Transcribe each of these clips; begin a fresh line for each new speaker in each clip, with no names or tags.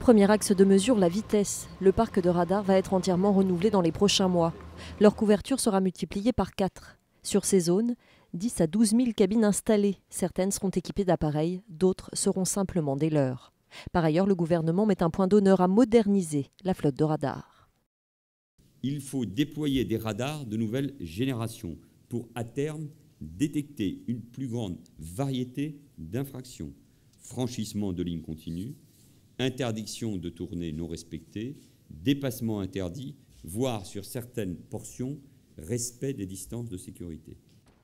Premier axe de mesure, la vitesse. Le parc de radars va être entièrement renouvelé dans les prochains mois. Leur couverture sera multipliée par 4. Sur ces zones, 10 à 12 000 cabines installées. Certaines seront équipées d'appareils, d'autres seront simplement des leurs. Par ailleurs, le gouvernement met un point d'honneur à moderniser la flotte de radars.
Il faut déployer des radars de nouvelle génération pour, à terme, détecter une plus grande variété d'infractions. Franchissement de lignes continues, interdiction de tournées non respectées, dépassement interdit, voire sur certaines portions, respect des distances de sécurité.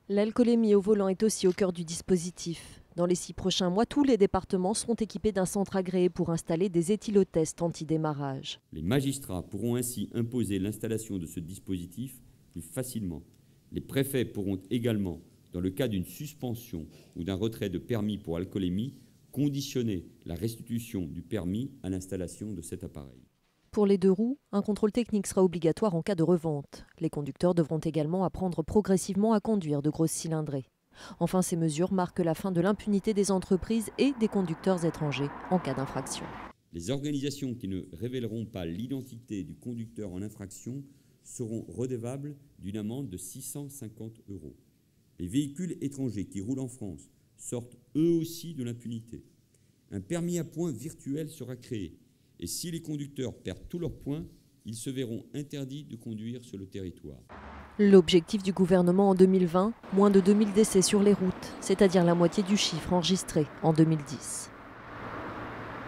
L'alcoolémie au volant est aussi au cœur du dispositif. Dans les 6 prochains mois, tous les départements seront équipés d'un centre agréé pour installer des éthylotests anti-démarrage.
Les magistrats pourront ainsi imposer l'installation de ce dispositif plus facilement. Les préfets pourront également, dans le cas d'une suspension ou d'un retrait de permis pour alcoolémie, conditionner la restitution du permis à l'installation de cet appareil.
Pour les 2 roues, un contrôle technique sera obligatoire en cas de revente. Les conducteurs devront également apprendre progressivement à conduire de grosses cylindrées. Enfin, ces mesures marquent la fin de l'impunité des entreprises et des conducteurs étrangers en cas d'infraction.
Les organisations qui ne révéleront pas l'identité du conducteur en infraction seront redevables d'une amende de 650 €. Les véhicules étrangers qui roulent en France sortent eux aussi de l'impunité. Un permis à points virtuel sera créé et si les conducteurs perdent tous leurs points, ils se verront interdits de conduire sur le territoire.
L'objectif du gouvernement en 2020, moins de 2000 décès sur les routes, c'est-à-dire la moitié du chiffre enregistré en 2010.